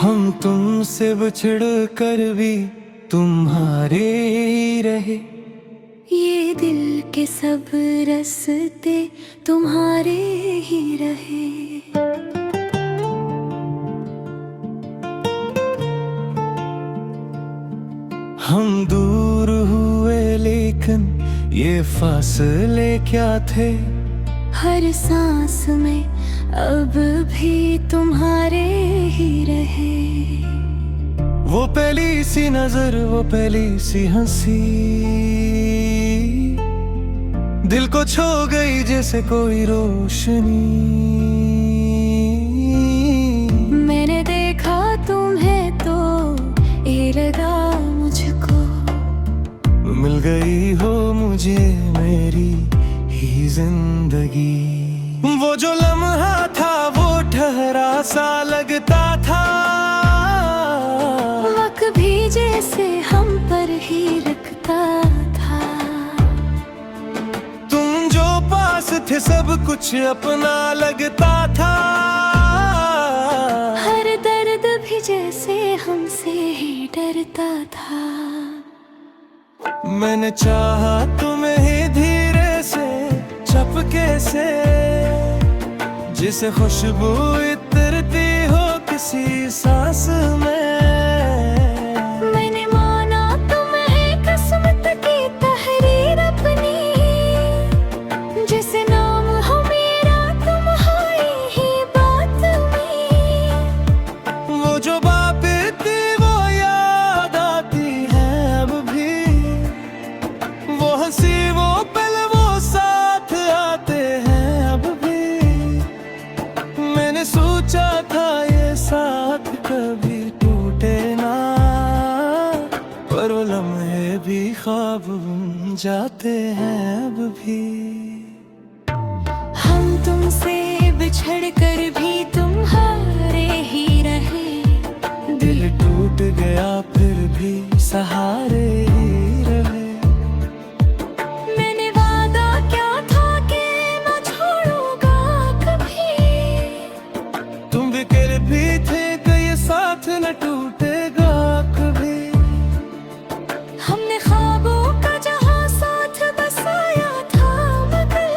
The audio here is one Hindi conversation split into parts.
हम तुमसे बिछड़ कर भी तुम्हारे ही रहे। ये दिल के सब रास्ते तुम्हारे ही रहे। हम दूर हुए लेकिन ये फासले क्या थे। हर सांस में अब भी तुम्हारे ही रहे। वो पहली सी नजर, वो पहली सी हंसी, दिल को छू गई जैसे कोई रोशनी। मैंने देखा तुम्हें तो ये लगा मुझको, मिल गई हो मुझे मेरी ही जिंदगी। वो जो लम्हा था वो ठहरा सा लगता था, वक्त भी जैसे हम पर ही रखता था। तुम जो पास थे सब कुछ अपना लगता था। हर दर्द भी जैसे हमसे ही डरता था। मैंने चाहा तुम्हें ही धीरे से चपके से, जिसे खुशबू इतरती हो किसी सांस में। मैंने माना तुम्हें किस्मत की तहरीर अपनी, जिसे नाम हो मेरा तुम्हारी ही बात में। वो जो बात थी वो याद आती है अब भी, वो हंसी वो पल वो साथ आते हैं अब भी। मैंने सोचा था ये साथ कभी टूटे ना, पर वो लम्हे भी ख्वाब बन जाते हैं अब भी। हम तुमसे बिछड़ कर भी तुम्हारे ही रहे। दिल टूट गया फिर भी सहारे ही रहे। मैंने वादा क्या था कि न छोड़ूंगा कभी। तुम बिखर भी थे कि ये साथ न टूटेगा कभी। हमने ख्वाबों का जहां साथ बसाया था, मगर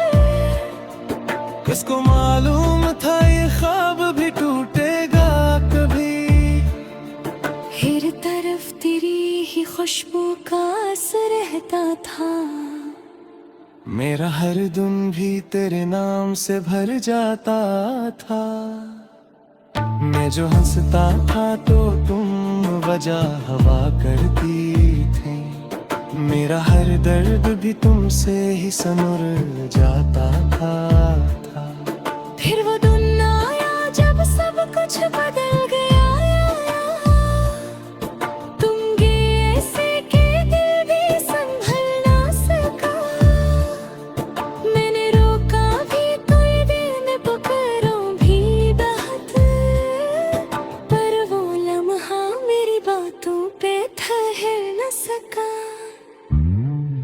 किसको मालूम था ये ख्वाब भी टूटेगा कभी। हर तरफ तेरी ही खुशबू का असर रहता था। मेरा हर दिन भी तेरे नाम से भर जाता था। मैं जो हंसता था तो तुम वजह हवा करती थी। मेरा हर दर्द भी तुमसे ही सनुर जाता था। फिर वो दिन आया जब सब कुछ बदल गया। तुम गए ऐसे कि दिल भी संभल ना सका। मैंने रोका भी कोई दिल में पुकारों भी बहुत, पर वो लम्हा मेरी बातों पे ठहर न सका।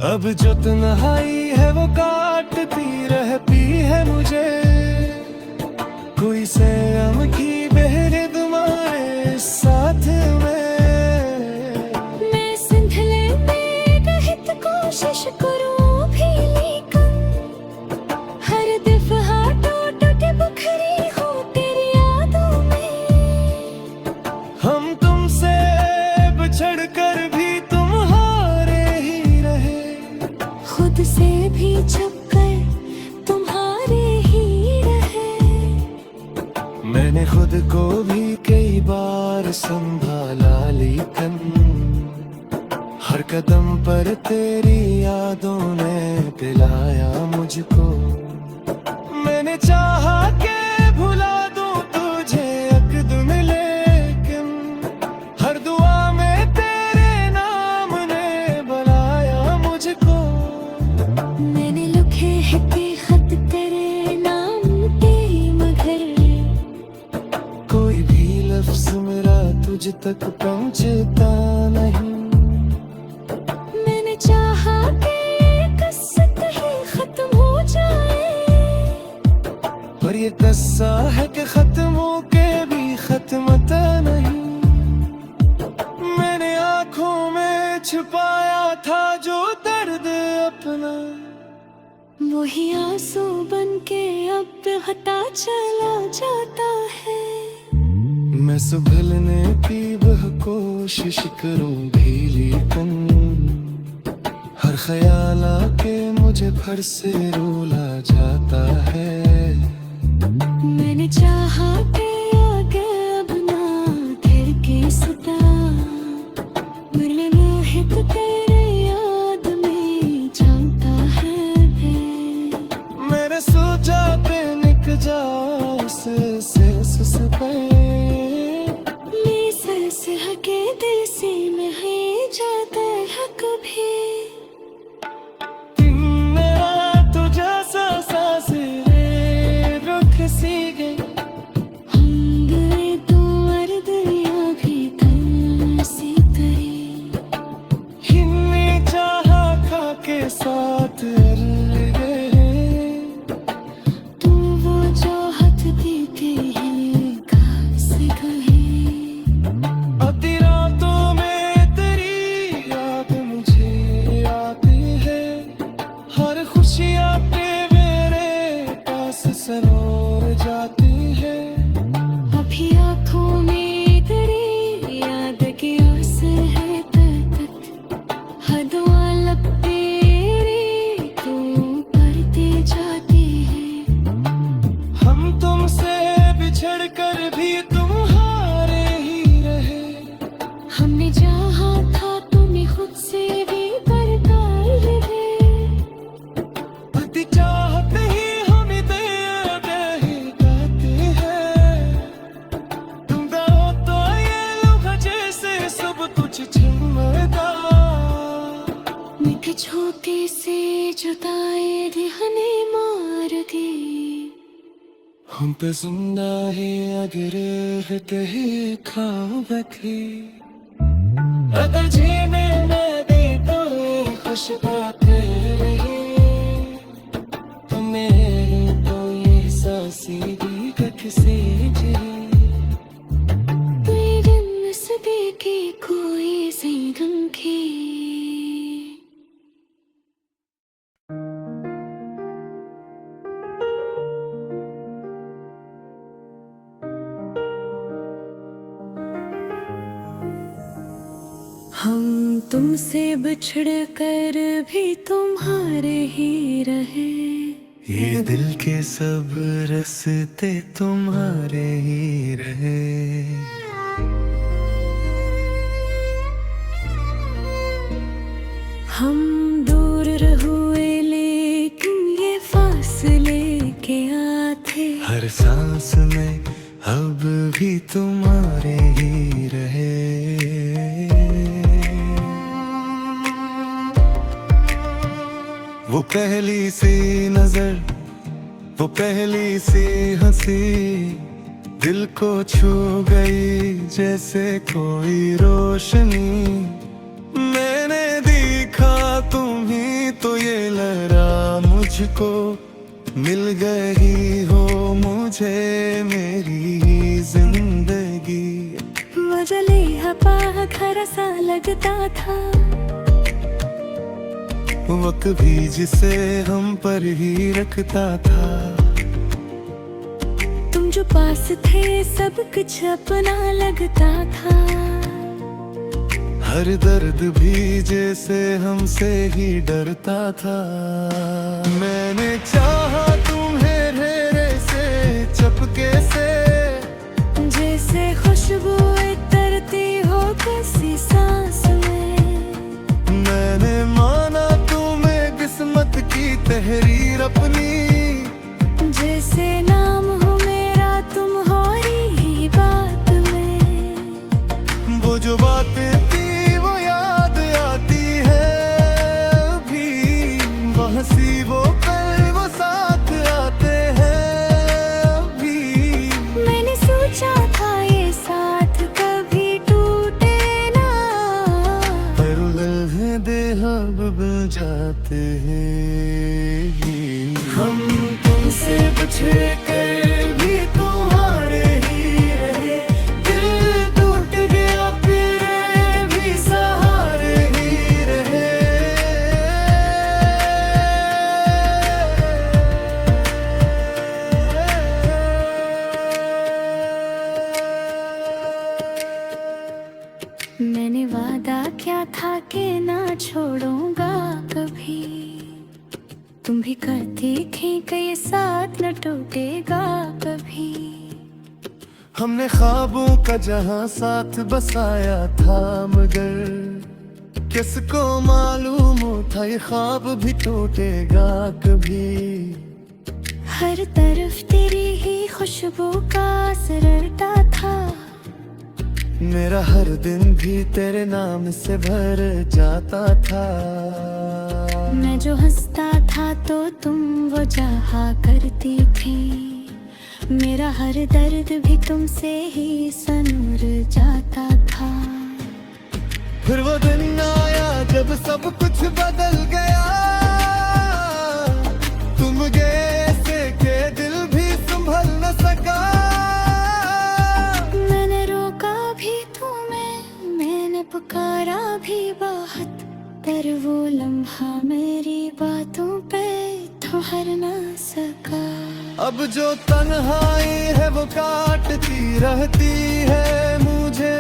अब जो तन्हाई है वो काटती रहती है मुझे। कोई सैम की बहरे तुम्हारे साथ में। मैं संभलने निहित कोशिश करूं भी, लेकिन हर दफा टूट बिखरी हूं तेरी यादों में। हम तुमसे बिछड़ कर भी तुम्हारे ही रहे। खुद से भी छुपकर तुम्हारे ही रहे। मैंने खुद को भी कई बार संभाला, लेकिन हर कदम पर तेरी यादों ने पिलाया मुझको। मैंने चाहा कि भुला दूं तुझे एक दिन, लेकिन हर दुआ में तेरे नाम ने बुलाया मुझको। मैंने लिखे हैं कि खत तेरे नाम के, मगर कोई भी लफ्ज मेरा तुझ तक पहुंचता नहीं। मैंने चाहा कि ये किस्सत ही खत्म हो जाए, पर ये किस्सा है कि खत्म हो के भी खत्म नहीं। आंखों में छिपाया था जो दर्द अपना, वही आंसू बन के अब बहता चला जाता है। मैं संभलने की वह कोशिश करूं भी, लेकिन हर ख्याल आके मुझे फिर से रूला जाता है। मैंने चाहा कि आगे अब ना फिर के सता, मेरे मोहित तेरे याद में जानता है फिर। मेरे सोचा पे निक जा से पे, से हके देसी में है जाता है कभी। मेरा तुझे सांसे रुख सी गई, हम गए तो और दुनिया भी तरसी गई। हिन्नी चाहा खा के साथ गए, तू वो चाहत देते हैं घास कहे। आधी रातों में तेरी याद मुझे आती है, हर खुशियाँ पे मेरे पास सनोर जाती है। अभी आँखों में तेरी याद की आस है तक, हर दुआ लब तेरी तू करते जाती है। हम तुमसे बिछड़ कर भी तुम्हारे ही रहे, हमने चाहा था तुम्हें खुद से भी बरकार रहे। अति चाहते ही हम दे ही कहते हैं, तुम गाओ तो ये लोग जैसे सब कुछ छिमदा। मीठे छोटे से जुदाई दिहने मार दी, हम पे जिंदा है अगर रहते ही खाओ बखी, अगर जीने न दी तो ये खुश बातें रही, तुम्हें तो ये सांसी दी कख से जी। तेरे नस्बे की कोई जिंदगी की। हम तुमसे बिछड़ कर भी तुम्हारे ही रहे। ये दिल के सब रस्ते तुम्हारे ही रहे। हम दूर हुए लेकिन ये फासले क्या थे। हर सांस में अब भी तुम्हारे ही रहे। वो पहली सी नजर, वो पहली सी हंसी, दिल को छू गई जैसे कोई रोशनी। मैंने देखा तुम ही तो ये लहरा मुझको, मिल गई हो मुझे मेरी जिंदगी। वजले हवा खरा सा लगता था, वक्त भी जिसे हम पर ही रखता था। तुम जो पास थे सब कुछ अपना लगता था। हर दर्द भी जैसे हमसे ही डरता था। मैंने चाहा तुम्हें रेरे से चपके से, जैसे खुशबू उतरती हो किसी सांस में। मैंने माना तुम्हें किस्मत की तहरीर अपनी, जैसे नाम हो मेरा तुम्हारी ही बात में। वो जो बातें थी वो याद आती है अभी, वो हंसी वो पल वो साथ आते हैं अभी। मैंने सोचा था ये साथ कभी टूटे ना, पर लम्हे दे हम बन जाते हैं। हम तुमसे बिछड़ कर भी तुम्हारे ही रहे। दिल टूट गया फिर भी सहा वादा क्या था कि ना छोड़ूंगा कभी। तुम भी करते थे कि ये साथ न टूटेगा कभी। हमने ख्वाबों का जहां साथ बसाया था, मगर किसको मालूम था ये ख्वाब भी टूटेगा कभी। हर तरफ तेरी ही खुशबू का असरता था। मेरा हर दिन भी तेरे नाम से भर जाता था। मैं जो हंसता था तो तुम वो चाहा करती थी। मेरा हर दर्द भी तुमसे ही सनूर जाता था। फिर वो दिन आया जब सब कुछ बदल गया। तुम गए से के दिल भी संभल न सका। मैंने रोका भी तुम्हें, मैंने पुकारा भी बहुत, पर वो लम्हा मेरी बातों पे ठहर न सका। अब जो तन्हाई है वो काटती रहती है मुझे।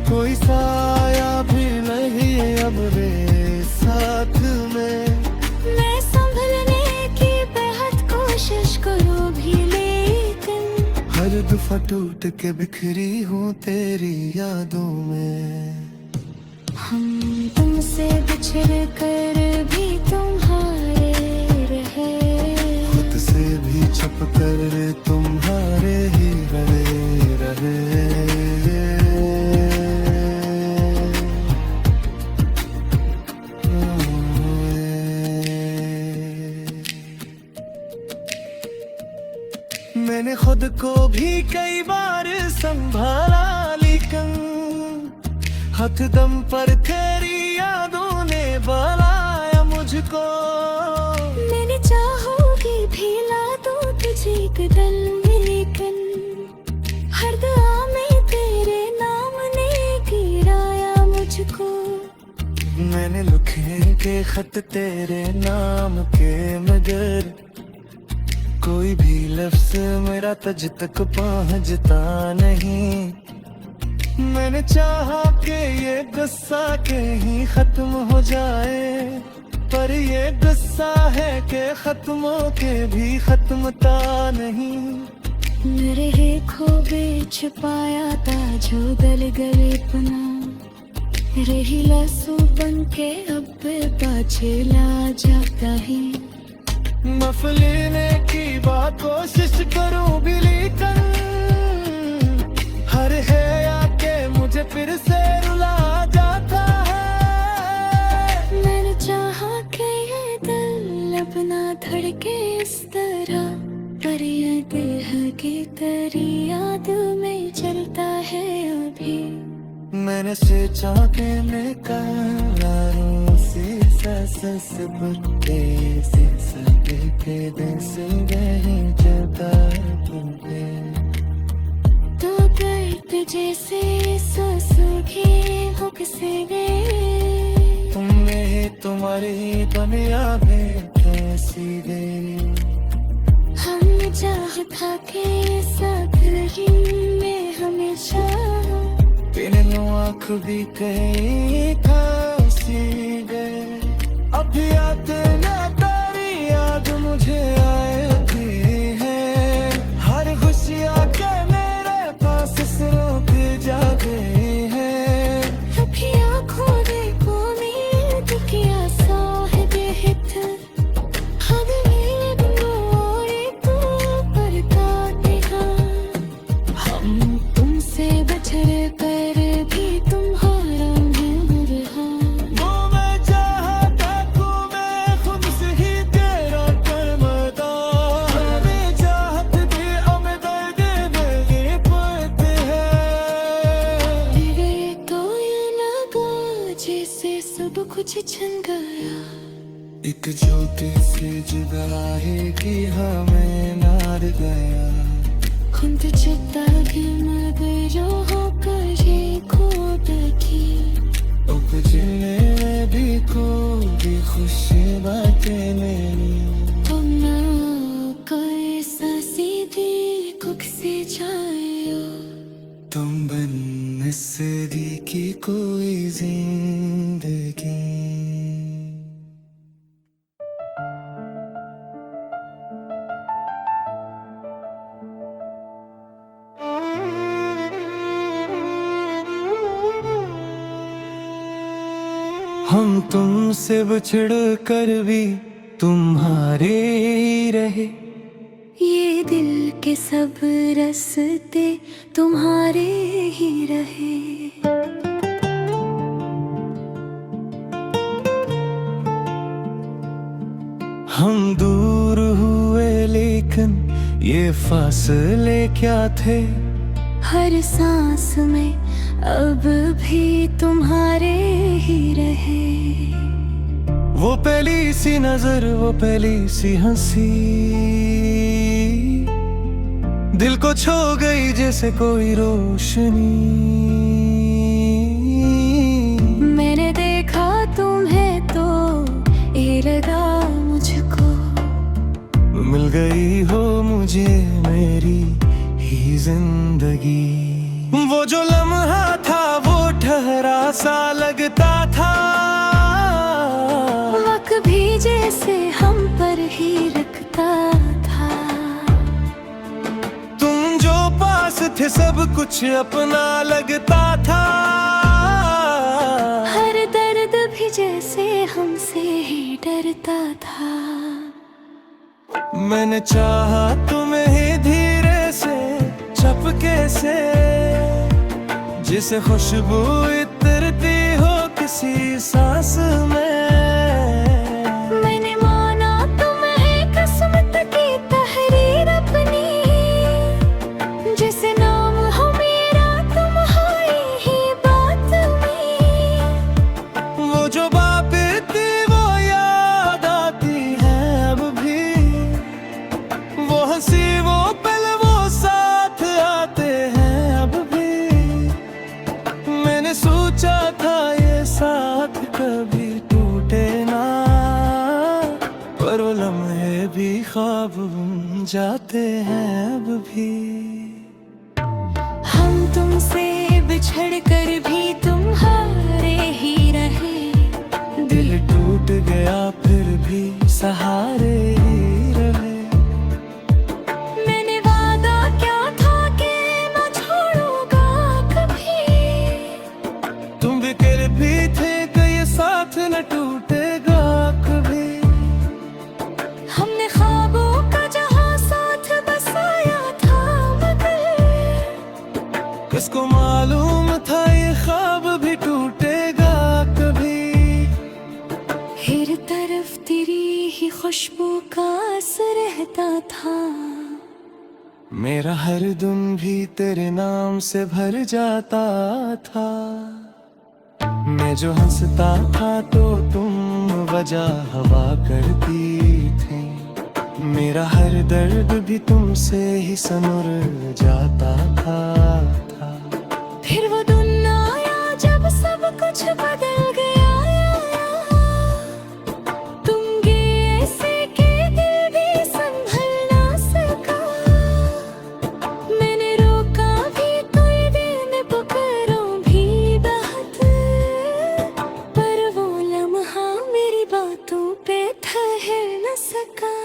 कोई साया भी नहीं अब मेरे साथ में। मैं संभलने की बेहद कोशिश करूं भी, लेकिन हर दफा टूट के बिखरी हूँ तेरी यादों में। हम तुमसे बिछड़ कर भी तुम्हारे रहे। खुद से भी छुप कर तुम्हारे ही रहे। मैंने खुद को भी कई बार संभाला, लेकिन हाथ दम पर तेरी यादों ने बुलाया मुझको। मैंने चाहोगी भी ला दो तुझे एक दल में, लेकिन हर दुआ में तेरे नाम ने गिराया मुझको। मैंने लिखे के खत तेरे नाम के, मगर कोई भी लफ्ज मेरा तुझ तक पहुंचता नहीं। मैंने चाहा कि ये गुस्सा कहीं खत्म हो जाए, पर ये गुस्सा है कि खत्मों के भी खत्मता नहीं। मेरे है खोबे छुपाया था जो गल गले पना, रही लासू बन के अब पाछे ला जाता है। मफलीने की बात कोशिश करूं भी, लेकिन हर है आके मुझे फिर से रुला जाता है। मैंने चाहा कि ये दिल अपना धड़के इस तरह, पर ये देह की तेरी याद में चलता है अभी। मैंने सोचा कि मैं करारों से सस बुट्टे से सके के दिन से नहीं जता तुमने। तो दर्द जैसे ससुखी हो किसे गए। तुमने तुम्हारी दुनिया में कैसी गई। हमने चाहा था कि साथ रहेंगे हमेशा, बिन आँख भी कहीं खासी गए। अब याद न तेरी याद मुझे आती है। हर खुशियाँ के मेरे पास रोक जा गई है। अभी आँखों देखो नींद की आसा है बेहद। हद मेरे बिंदु और तू पर काटे हाँ। हम तुमसे बिछड़ कर भी तुम्हारा मैं रहा। वो मैं चाहता हूँ मैं खुद से ही तेरा करमदा। हमें चाहत भी हमें दर्द नहीं पड़ते हैं। तेरे तो ये लगा जैसे सब कुछ छिन गया। एक ज्योति से जुदाई की हमें नार गया। खुद चिता के मगर जो हो करे खुद की। उपजने भी कोई खुशी बातें नहीं। तुम ना कोई सीधी कुक से जायो। तुम बन नसरी की कोई हम तुमसे बिछड़ कर भी तुम्हारे ही रहे। ये दिल के सब रास्ते तुम्हारे ही रहे। हम दूर हुए लेकिन ये फासले क्या थे। हर सांस में अब भी तुम्हारे ही रहे। वो पहली सी नजर, वो पहली सी हंसी, दिल को छू गई जैसे कोई रोशनी। मैंने देखा तुम्हें तो ये लगा मुझको, मिल गई हो मुझे मेरी ही जिंदगी। वो जो लम्हा था वो ठहरा सा लगता था, वक्त भी जैसे हम पर ही रखता था। तुम जो पास थे सब कुछ अपना लगता था। हर दर्द भी जैसे हमसे ही डरता था। मैंने चाहा तुम्हें धीरे से चपके से, जिसे खुशबू इतरती हो किसी सांस में। मैंने माना तुम्हें किस्मत की तहरीर अपनी, जिसे नाम हो मेरा तुम्हारी ही बात में। वो जो बात थी वो याद आती है अब भी, वो हंसी वो पल वो साथ आते हैं अब भी। मैंने सोचा था ये साथ कभी टूटे ना, पर वो लम्हे भी ख्वाब बन जाते हैं अब भी। हम तुमसे बिछड़ कर भी तुम्हारे ही रहे। दिल टूट गया फिर भी सहारे ही रहे। मैंने वादा क्या था कि न छोड़ूंगा कभी। तुम बिखर भी थे कि ये साथ न टूटेगा कभी। हमने ख्वाबों का जहां साथ बसाया था, मगर किसको मालूम था ये ख्वाब भी टूटेगा कभी। हर तरफ तेरी ही खुशबू का असर रहता था। मेरा हर दिन भी तेरे नाम से भर जाता था। मैं जो हंसता था तो तुम वजह हवा करती थी। मेरा हर दर्द भी तुमसे ही सनुर जाता था। फिर वो दिन आया जब सब कुछ बदल गया। तुम गए ऐसे कि दिल भी संभल ना सका। मैंने रोका भी कोई दिन पुकारों भी बहुत, पर वो लम्हा मेरी बातों पे ठहर न सका।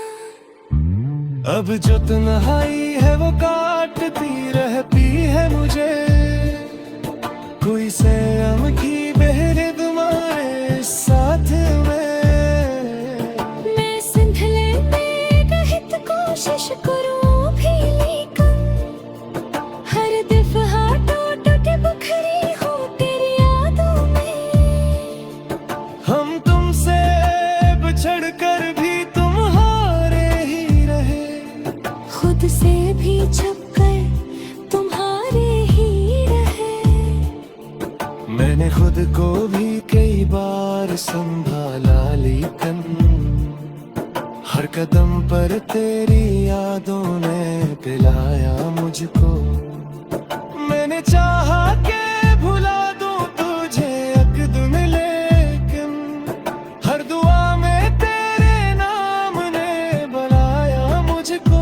अब जो तन्हाई है वो काटती रहती है मुझे। कोई सैम की बहरे तुम्हारे साथ में। मैं संभलने नित कोशिश करूं भी, लेकिन हर दफा टूट के बिखरी हूँ तेरी यादों में। हम तुमसे बिछड़ कर भी तुम्हारे ही रहे। खुद से भी छुप कर तुम्हारे ही रहे। मैंने खुद को भी कई बार संभाला, लेकिन हर कदम पर तेरी यादों ने पिलाया मुझको। मैंने चाहा कि भुला दूं तुझे एक दिन, लेकिन हर दुआ में तेरे नाम ने बुलाया मुझको।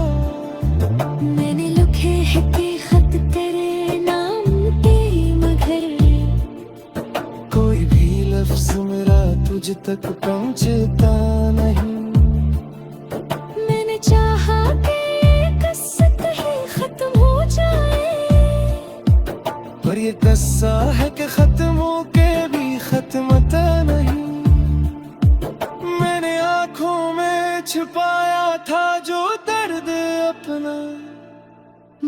मैंने लिखे हैं कि खत तेरे नाम के, मगर कोई भी लफ्ज मेरा तुझ तक पहुंचता नहीं। मैंने चाहा कि ये किस्सत ही खत्म हो जाए, पर ये किस्सा है कि खत्मों के भी खत्मता नहीं। छुपाया था जो दर्द अपना,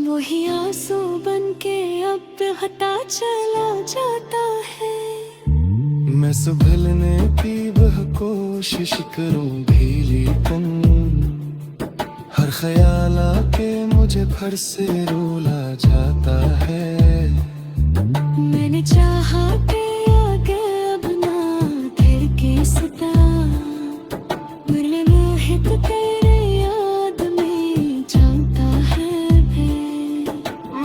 वही आंसू बन के अब बहता चला जाता है। मैं संभलने की वह कोशिश करूं भीली पन, हर ख्याल आके मुझे फिर से रूला जाता है। मैंने चाहा कि आगे अब ना दिल के सता, मुरली मोहित तेरे याद में जानता है भी।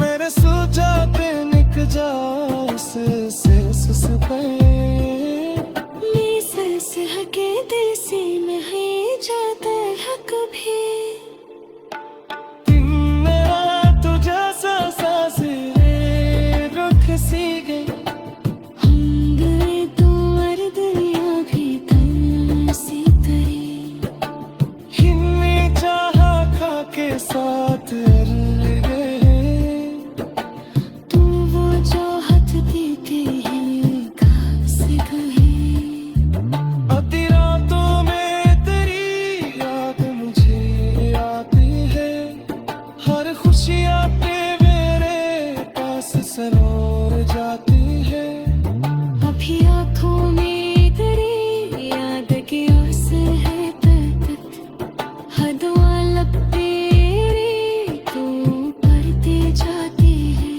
मेरे सोचाते निक जा से सुस पे, हके देसी में है जाता है कभी। मेरा तुझे सांसे रुख सी गई, हम गए तो मर दरिया भी तरसी तरी। हिन्नी चाहा खा के साथ गए, तू वो चाहत देते हैं खास कहे। आती रातों में तेरी याद मुझे आती है, हर खुशियाँ मेरे पास सनोर जाती है। अभी आँखों में तेरी याद की आस है तड़पत, हर दुआ लब तेरी तू करते जाती है।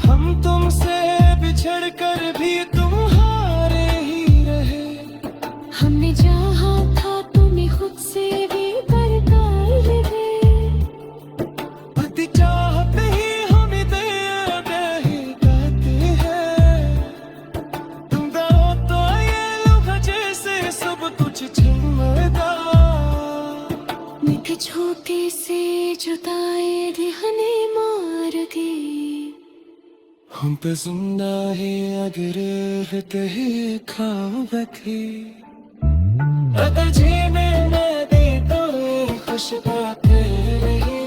हम तुमसे बिछड़ कर भी तुम्हारे ही रहे, हमने चाहा था तुम्हें खुद से भी बरकार रहे। अति चाहते ही हम दे गाते हैं, तुम गाओ तो ये लोग जैसे सब कुछ छिमदा। मीठे छोटे से जुदाई दिहने मार दी, हम पे जिंदा है अगर रहते ही खाओ बखी, अगर जीने न दे तो खुश बातें रही,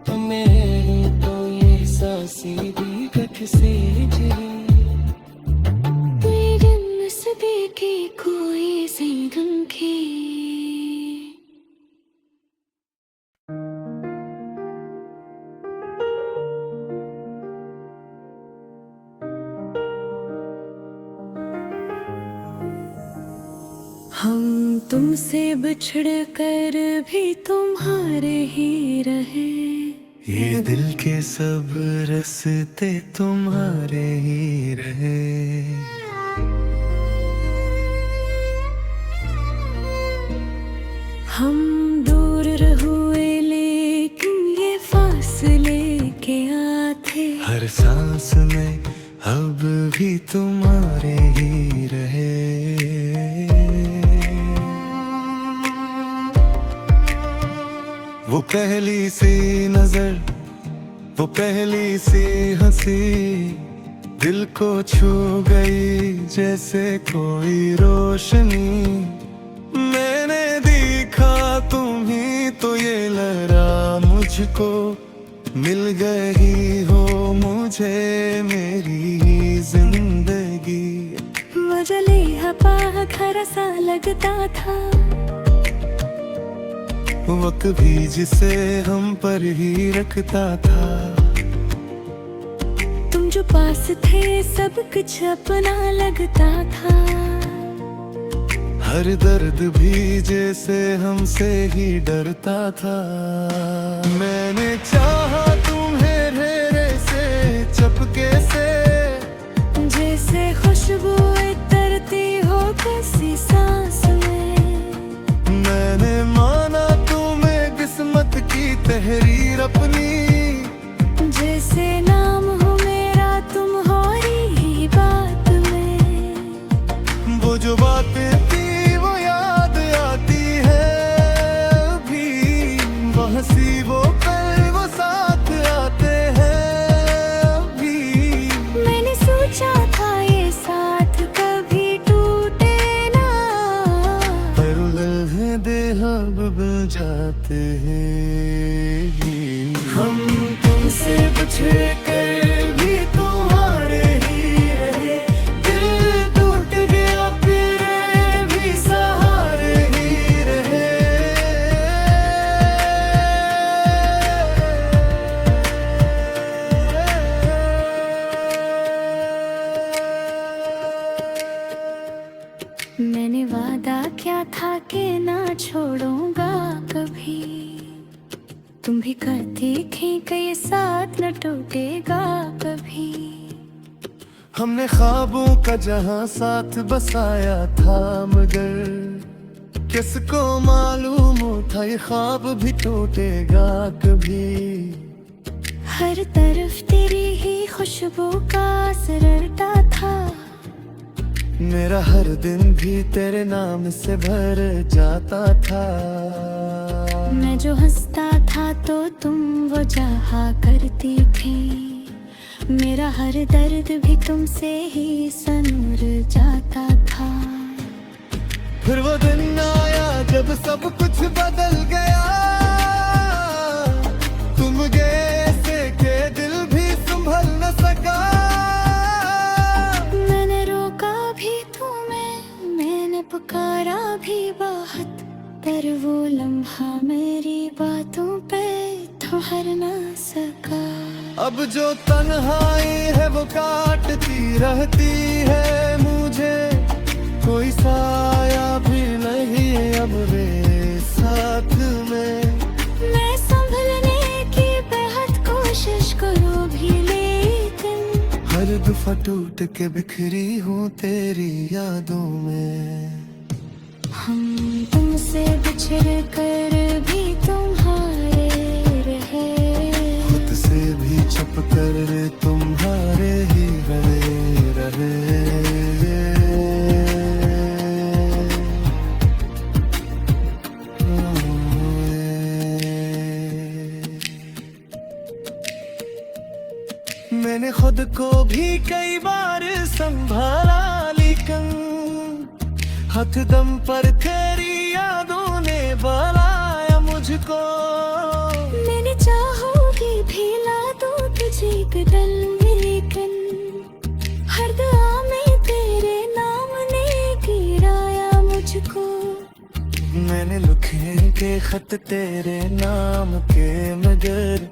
तुम्हें तो ये सांसी दी गठ से जी। तेरे नस्बे की कोई जिंदन की। हम तुमसे बिछड़ कर भी तुम्हारे ही रहे, ये दिल के सब रस्ते तुम्हारे ही रहे। हम दूर रहुए लेकिन ये फासले के आते, हर सांस में अब भी तुम्हारे ही रहे। वो पहली सी नजर, वो पहली सी हंसी, दिल को छू गई जैसे कोई रोशनी। मैंने देखा तुम ही तो ये लगा मुझको, मिल गई हो मुझे मेरी जिंदगी। वजले हपा घर सा लगता था, वक्त भी जिसे हम पर ही रखता था। तुम जो पास थे सब कुछ अपना लगता था, हर दर्द भी जैसे हमसे ही डरता था। मैंने चाहा तुम्हें घेरे से चपके से, जैसे खुशबू उतरती हो किसी सांस में। मैंने माना तुम्हें किस्मत की तहरीर अपनी, जैसे नाम हो मेरा तुम्हारी ही बात में। वो जो बातें थी वो याद आती है अभी, वो हंसी वो पल वो साथ आते हैं अभी। मैंने सोचा था ये साथ कभी टूटे ना, पर लम्हे दे हम बदल जाते हैं। हम तुमसे बिछड़ कर भी तुम्हारे ही रहे, दिल टूट गया फिर मैंने वादा किया था कि ना छोड़ूंगा कभी, तुम भी करती थी कि ये साथ न टूटेगा कभी। हमने ख्वाबों का जहां साथ बसाया था, मगर किसको मालूम था ये ख्वाब भी टूटेगा कभी। हर तरफ तेरी ही खुशबू का असरता था, मेरा हर दिन भी तेरे नाम से भर जाता था। मैं जो हंसता था तो तुम वो जहा करती थी, मेरा हर दर्द भी तुमसे ही सनूर जाता था। फिर वो दिन आया जब सब कुछ बदल गया, तुम गए से के दिल भी संभल न सका। मैंने रोका भी तुम्हें, मैंने पुकारा भी बहुत, पर वो लम्हा मेरी बातों पे ठहर न सका। अब जो तन्हाई है वो काटती रहती है मुझे, कोई साया भी नहीं अब मेरे साथ में। मैं संभलने की बेहद कोशिश करूं भी, लेकिन हर दफा टूट के बिखरी हूँ तेरी यादों में। हम तुमसे बिछड़ कर भी तुम्हारे रहे, खुद से भी छुप कर तुम्हारे ही रहे। मैंने खुद को भी कई बार संभाला, लेकिन हाथ दम पर तेरी यादों ने बुलाया मुझको। मैंने चाहोगी भी ला दो तुझे एक डल, लेकिन हर दुआ में तेरे नाम ने गिराया मुझको। मैंने लिखे के खत तेरे नाम के, मगर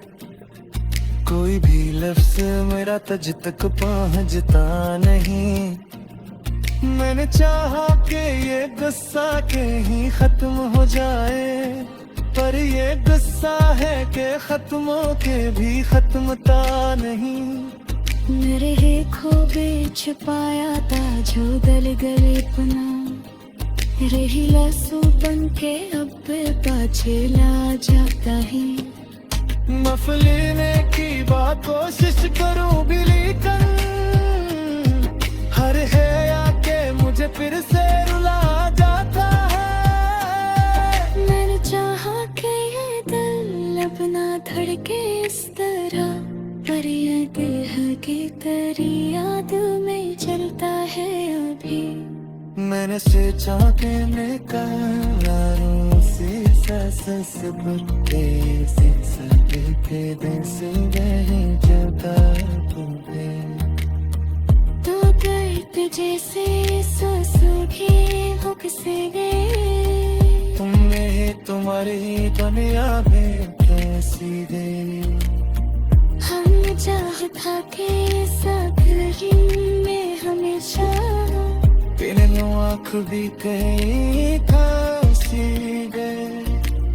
कोई भी लफ्ज मेरा तुझ तक पहुंचता नहीं। मैंने चाहा कि ये गुस्सा के ही खत्म हो जाए, पर ये गुस्सा है कि खत्मों के भी खत्मता नहीं। मेरे है खोबे छुपाया था जो गल गले पना, रही लासू बन के अब पाछे ला जाता ही। मफलीने की बात कोशिश करूं भी, लेकिन हर है आके मुझे फिर से रुला जाता है। मैंने चाहा कि ये दिल अब ना धड़के इस तरह, पर ये दिल की तेरी याद में चलता है अभी। मैंने सोचा कि मैं करारों से सांस भरते से के दिन से नहीं जुदा तुम्हें, तो दर्द जैसे सांसों की हुक से गए। तुमने तुम्हारी दुनिया में कैसी गई। हम चाहता के साथ रही में हमेशा, तेरे आँख भी कहीं खासी गए।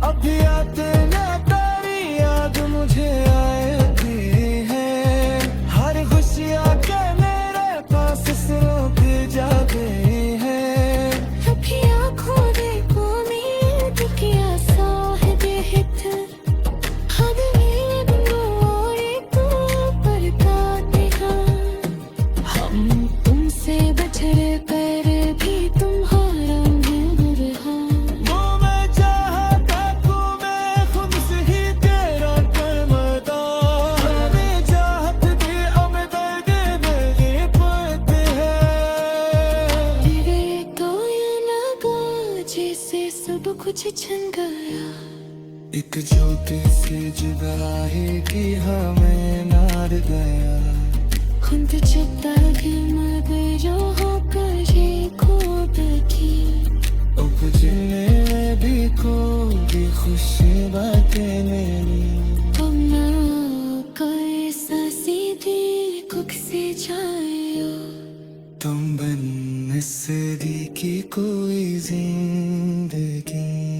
अब याद ना तेरी याद मुझे आती है, हर खुशियाँ के मेरे पास रोक जा गई है। अभी आँखों देखो उम्मीद की आसा है बेहद, हद मेरे बंदो और तू पर काटे हाँ। हम तुमसे बिछड़ कर भी तुम्हारा मैं रहा, वो मैं चाहता तू मैं खुद से ही तेरा करमता। मैंने चाहत दी अब दर्द मेरे पड़ते हैं। तेरे तो ये लगा जैसे सब कुछ छन गया, एक ज्योति से जुदाई की हमें नार गया। खुद चिता के मगर जो होकर ये खो बैठी। अब जिन्हें भी कोई खुशी बातें मेरी, अब ना कोई सांसी दिल कुक से जाए, तुम बन मिस्री की कोई जिंदगी